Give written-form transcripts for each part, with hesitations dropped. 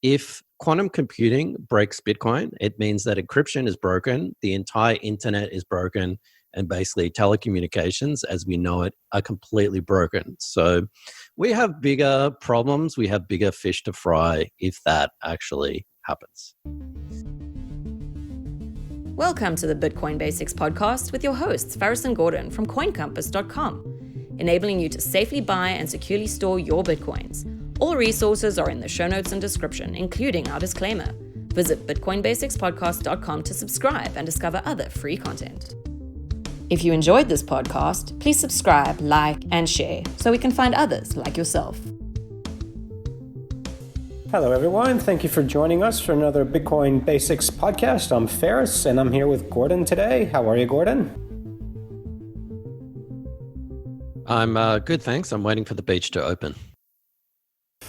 If quantum computing breaks Bitcoin, it means that encryption is broken, the entire internet is broken, and basically telecommunications as we know it are completely broken. So we have bigger problems, we have bigger fish to fry if that actually happens. Welcome to the Bitcoin Basics podcast with your hosts, Faris and Gordon from CoinCompass.com, enabling you to safely buy and securely store your Bitcoins. All resources are in the show notes and description, including our disclaimer. Visit BitcoinBasicsPodcast.com to subscribe and discover other free content. If you enjoyed this podcast, please subscribe, like, and share so we can find others like yourself. Hello, everyone. Thank you for joining us for another Bitcoin Basics podcast. I'm Faris, and I'm here with Gordon today. How are you, Gordon? I'm good, thanks. I'm waiting for the beach to open.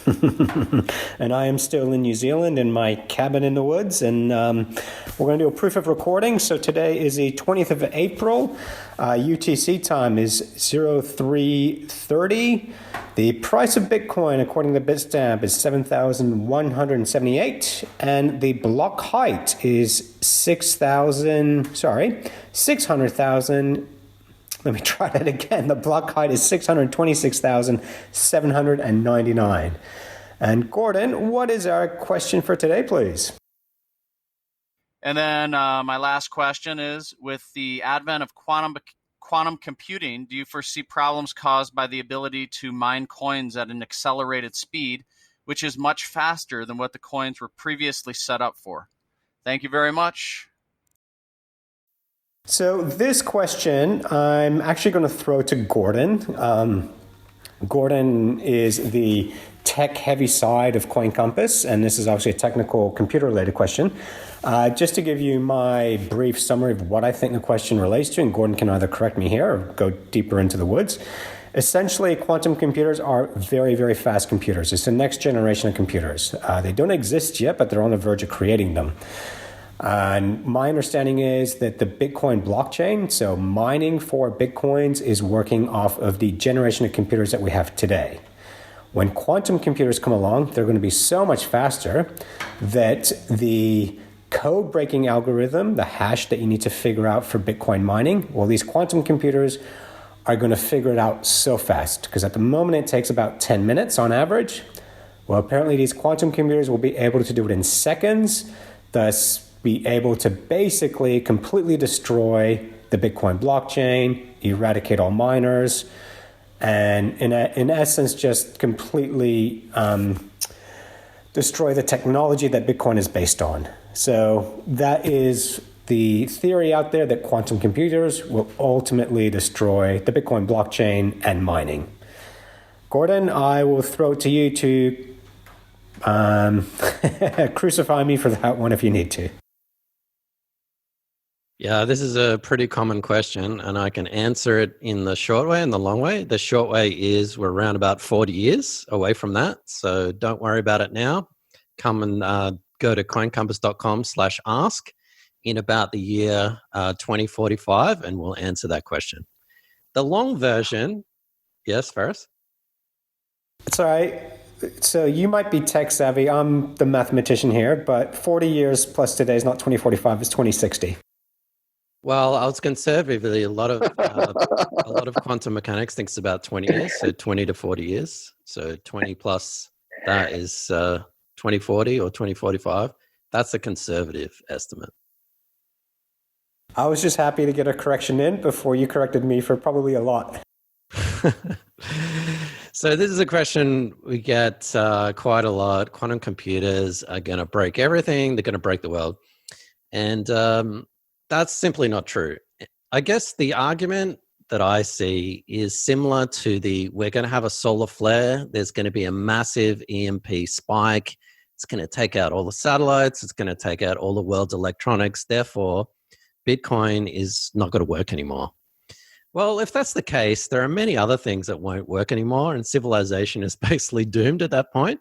And I am still in New Zealand in my cabin in the woods, and we're going to do a proof of recording. So today is the 20th of April. UTC time is 0330. The price of Bitcoin, according to Bitstamp, is 7,178, and the block height is 600,000. Let me try that again. The block height is 626,799. And Gordon, what is our question for today, please? And then my last question is, with the advent of quantum computing, do you foresee problems caused by the ability to mine coins at an accelerated speed, which is much faster than what the coins were previously set up for? Thank you very much. So this question, I'm actually going to throw to Gordon. Gordon is the tech-heavy side of CoinCompass, and this is obviously a technical, computer-related question. Just to give you my brief summary of what I think the question relates to, and Gordon can either correct me here or go deeper into the woods. Essentially, quantum computers are very, very fast computers. It's the next generation of computers. They don't exist yet, but they're on the verge of creating them. And my understanding is that the Bitcoin blockchain, so mining for Bitcoins, is working off of the generation of computers that we have today. When quantum computers come along, they're going to be so much faster that the code-breaking algorithm, the hash that you need to figure out for Bitcoin mining, well, these quantum computers are going to figure it out so fast, because at the moment it takes about 10 minutes on average. Well, apparently these quantum computers will be able to do it in seconds, thus be able to basically completely destroy the Bitcoin blockchain, eradicate all miners, and in essence just completely destroy the technology that Bitcoin is based on. So that is the theory out there, that quantum computers will ultimately destroy the Bitcoin blockchain and mining. Gordon, I will throw it to you to crucify me for that one if you need to. Yeah, this is a pretty common question, and I can answer it in the short way and the long way. The short way is we're around about 40 years away from that, so don't worry about it now. Come and go to coincompass.com/ask in about the year 2045, and we'll answer that question. The long version, yes, Faris? It's all right. So you might be tech savvy. I'm the mathematician here, but 40 years plus today is not 2045, it's 2060. Well, I was conservatively. A lot of quantum mechanics thinks about 20 years, so 20 to 40 years. So 20 plus that is 2040 or 2045. That's a conservative estimate. I was just happy to get a correction in before you corrected me for probably a lot. So this is a question we get quite a lot. Quantum computers are going to break everything. They're going to break the world. And that's simply not true. I guess the argument that I see is similar to we're going to have a solar flare. There's going to be a massive EMP spike. It's going to take out all the satellites. It's going to take out all the world's electronics. Therefore, Bitcoin is not going to work anymore. Well, if that's the case, there are many other things that won't work anymore, and civilization is basically doomed at that point.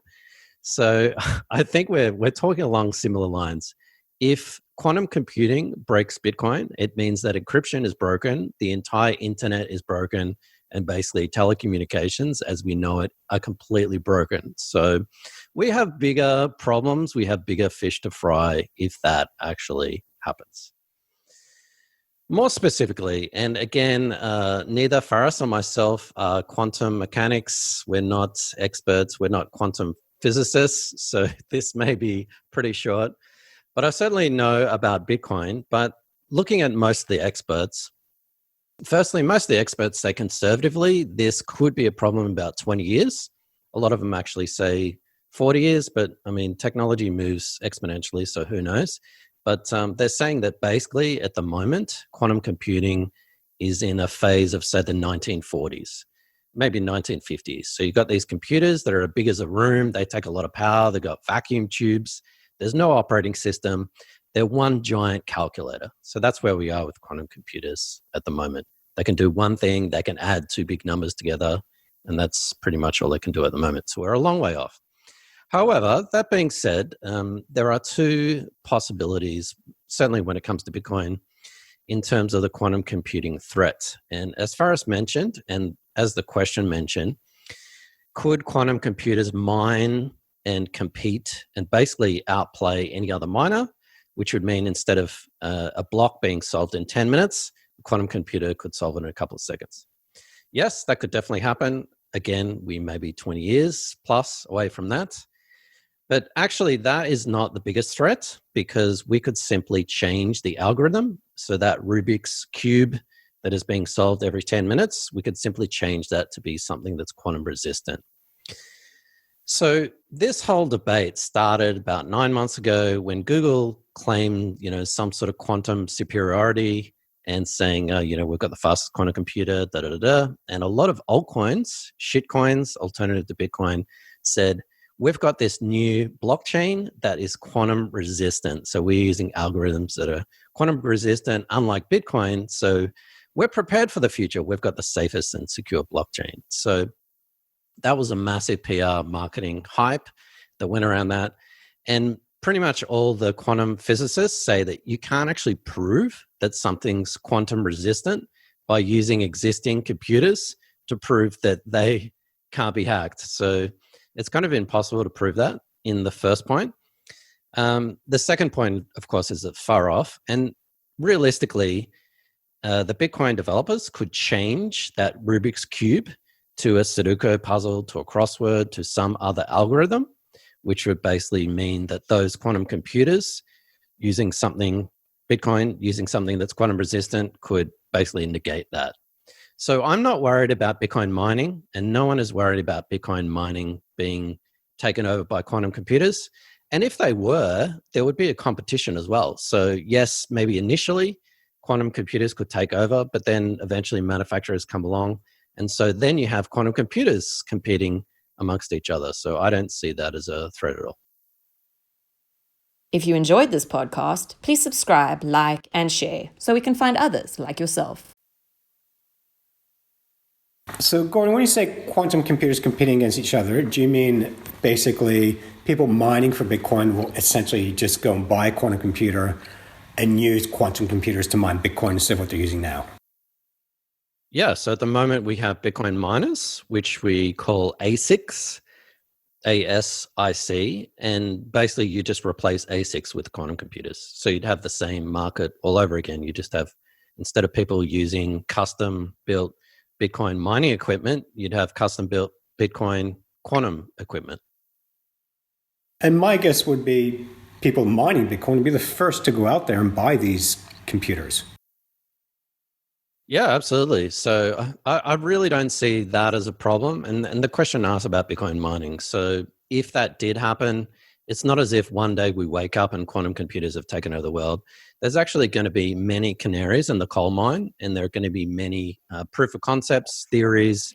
So I think we're talking along similar lines. If quantum computing breaks Bitcoin, it means that encryption is broken, the entire internet is broken, and basically telecommunications as we know it are completely broken. So we have bigger problems, we have bigger fish to fry if that actually happens. More specifically, and again, neither Faris or myself are quantum mechanics. We're not experts. We're not quantum physicists. So this may be pretty short. But I certainly know about Bitcoin. But looking at most of the experts, firstly, most of the experts say conservatively, this could be a problem in about 20 years. A lot of them actually say 40 years. But I mean, technology moves exponentially. So who knows? But they're saying that basically at the moment, quantum computing is in a phase of, say, the 1940s, maybe 1950s. So you've got these computers that are as big as a room. They take a lot of power. They've got vacuum tubes. There's no operating system. They're one giant calculator. So that's where we are with quantum computers at the moment. They can do one thing. They can add two big numbers together. And that's pretty much all they can do at the moment. So we're a long way off. However, that being said, there are two possibilities, certainly when it comes to Bitcoin, in terms of the quantum computing threat. And as Faris mentioned, and as the question mentioned, could quantum computers mine and compete and basically outplay any other miner, which would mean instead of a block being solved in 10 minutes, a quantum computer could solve it in a couple of seconds? Yes, that could definitely happen. Again, we may be 20 years plus away from that. But actually, that is not the biggest threat because we could simply change the algorithm so that Rubik's Cube that is being solved every 10 minutes, we could simply change that to be something that's quantum resistant. So this whole debate started about 9 months ago when Google claimed, some sort of quantum superiority and saying, we've got the fastest quantum computer, And a lot of altcoins, shitcoins, alternative to Bitcoin, said, we've got this new blockchain that is quantum resistant. So we're using algorithms that are quantum resistant, unlike Bitcoin. So we're prepared for the future. We've got the safest and secure blockchain. So that was a massive PR marketing hype that went around that. And pretty much all the quantum physicists say that you can't actually prove that something's quantum resistant by using existing computers to prove that they can't be hacked. So it's kind of impossible to prove that in the first point. The second point, of course, is that far off. And realistically, the Bitcoin developers could change that Rubik's Cube to a Sudoku puzzle, to a crossword, to some other algorithm, which would basically mean that those quantum computers using something, Bitcoin using something that's quantum resistant could basically negate that. So I'm not worried about Bitcoin mining, and no one is worried about Bitcoin mining being taken over by quantum computers. And if they were, there would be a competition as well. So yes, maybe initially quantum computers could take over, but then eventually manufacturers come along. And so then you have quantum computers competing amongst each other. So I don't see that as a threat at all. If you enjoyed this podcast, please subscribe, like, and share so we can find others like yourself. So, Gordon, when you say quantum computers competing against each other, do you mean basically people mining for Bitcoin will essentially just go and buy a quantum computer and use quantum computers to mine Bitcoin instead of what they're using now? Yeah, so at the moment we have Bitcoin miners, which we call ASICs, ASIC, and basically you just replace ASICs with quantum computers. So you'd have the same market all over again. You just have, instead of people using custom built Bitcoin mining equipment, you'd have custom built Bitcoin quantum equipment. And my guess would be people mining Bitcoin would be the first to go out there and buy these computers. Yeah, absolutely. So I really don't see that as a problem. And the question asked about Bitcoin mining. So if that did happen, it's not as if one day we wake up and quantum computers have taken over the world. There's actually going to be many canaries in the coal mine, and there are going to be many proof of concepts, theories,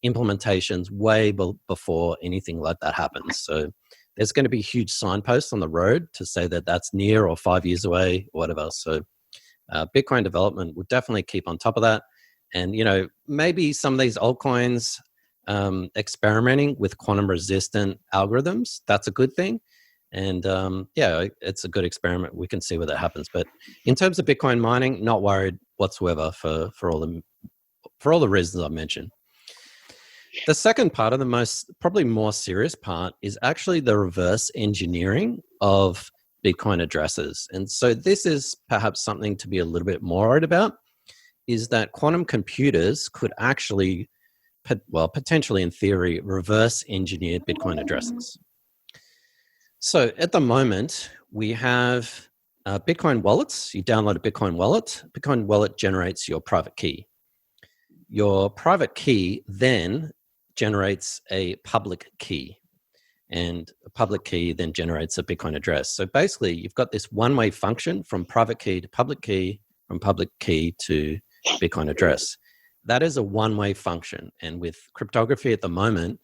implementations way before anything like that happens. So there's going to be huge signposts on the road to say that that's near or 5 years away or whatever. So Bitcoin development will definitely keep on top of that. And, maybe some of these altcoins experimenting with quantum resistant algorithms, that's a good thing. And it's a good experiment. We can see where that happens. But in terms of Bitcoin mining, not worried whatsoever for all the reasons I've mentioned. The second part, of the most probably more serious part, is actually the reverse engineering of Bitcoin addresses. And so this is perhaps something to be a little bit more worried about, is that quantum computers could actually, potentially in theory, reverse engineer Bitcoin addresses. So at the moment, we have Bitcoin wallets. You download a Bitcoin wallet. Bitcoin wallet generates your private key. Your private key then generates a public key. And a public key then generates a Bitcoin address. So basically, you've got this one-way function from private key to public key, from public key to Bitcoin address. That is a one-way function. And with cryptography at the moment,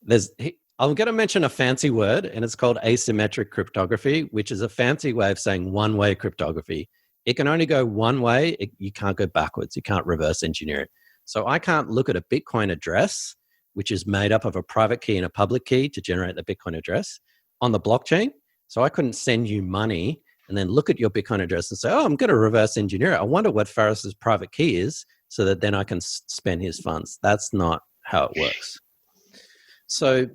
I'm going to mention a fancy word, and it's called asymmetric cryptography, which is a fancy way of saying one-way cryptography. It can only go one way. You can't go backwards. You can't reverse engineer it. So I can't look at a Bitcoin address, which is made up of a private key and a public key to generate the Bitcoin address on the blockchain. So I couldn't send you money and then look at your Bitcoin address and say, oh, I'm going to reverse engineer it. I wonder what Faris's private key is so that then I can spend his funds. That's not how it works. So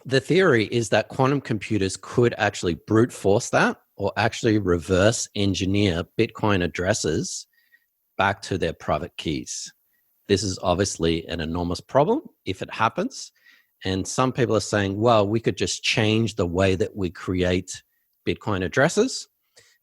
the theory is that quantum computers could actually brute force that, or actually reverse engineer Bitcoin addresses back to their private keys. This is obviously an enormous problem if it happens. And some people are saying, well, we could just change the way that we create Bitcoin addresses.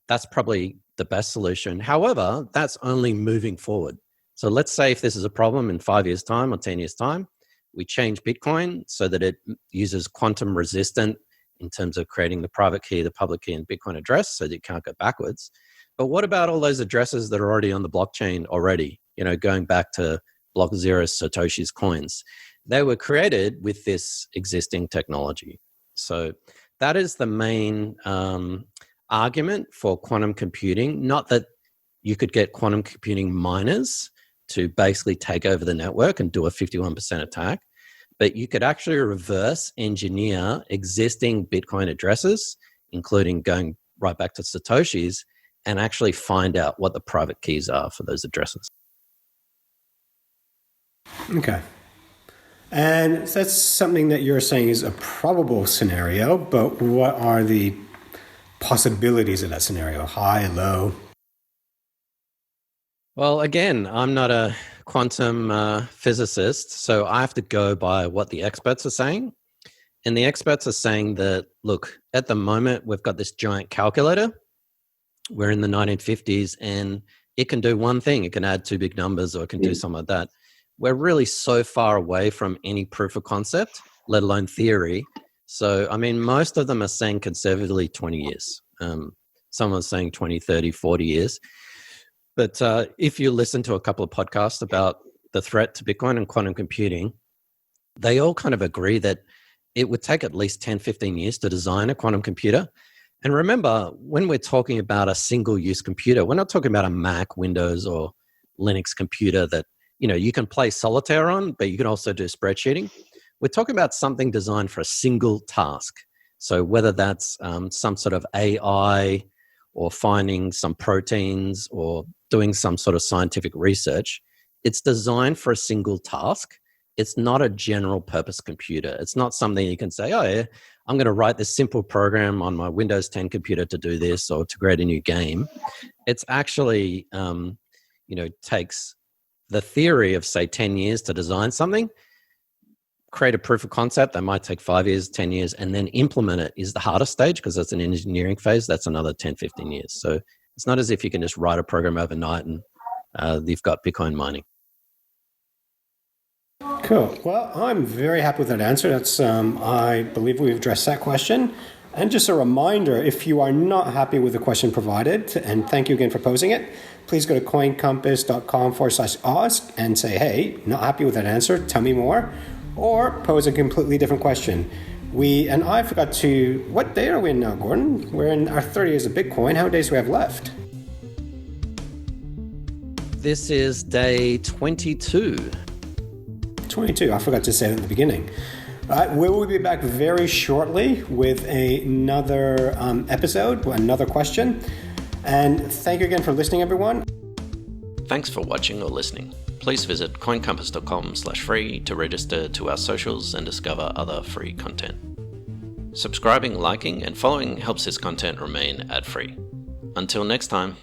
That's probably the best solution. However, that's only moving forward. So let's say if this is a problem in 5 years' time or 10 years' time, we change Bitcoin so that it uses quantum resistant in terms of creating the private key, the public key, and Bitcoin address so that you can't go backwards. But what about all those addresses that are already on the blockchain already, going back to Block Zero, Satoshi's coins? They were created with this existing technology. So that is the main argument for quantum computing, not that you could get quantum computing miners to basically take over the network and do a 51% attack, but you could actually reverse engineer existing Bitcoin addresses, including going right back to Satoshi's, and actually find out what the private keys are for those addresses. Okay. And that's something that you're saying is a probable scenario, but what are the possibilities of that scenario? High, low? Well, again, I'm not a quantum physicist, so I have to go by what the experts are saying. And the experts are saying that, look, at the moment, we've got this giant calculator. We're in the 1950s, and it can do one thing. It can add two big numbers, or it can do something like that. We're really so far away from any proof of concept, let alone theory. So, I mean, most of them are saying conservatively 20 years. Someone's saying 20, 30, 40 years. But if you listen to a couple of podcasts about the threat to Bitcoin and quantum computing, they all kind of agree that it would take at least 10, 15 years to design a quantum computer. And remember, when we're talking about a single-use computer, we're not talking about a Mac, Windows, or Linux computer that you can play solitaire on, but you can also do spreadsheeting. We're talking about something designed for a single task. So whether that's some sort of AI or finding some proteins or doing some sort of scientific research, it's designed for a single task. It's not a general purpose computer. It's not something you can say, oh yeah, I'm going to write this simple program on my Windows 10 computer to do this or to create a new game. It's actually, takes the theory of, say, 10 years to design something, create a proof of concept that might take 5 years, 10 years, and then implement it is the hardest stage because that's an engineering phase. That's another 10, 15 years. So it's not as if you can just write a program overnight and you've got Bitcoin mining. Cool. Well, I'm very happy with that answer. That's I believe we've addressed that question. And just a reminder, if you are not happy with the question provided, and thank you again for posing it, please go to coincompass.com/ask and say, hey, not happy with that answer, tell me more, or pose a completely different question. And I forgot to, what day are we in now, Gordon? We're in our 30 years of Bitcoin. How many days do we have left? This is day 22. 22. I forgot to say that at the beginning. We will be back very shortly with another episode, another question. And thank you again for listening, everyone. Thanks for watching or listening. please visit coincompass.com/free to register to our socials and discover other free content. Subscribing, liking, and following helps this content remain ad-free. Until next time.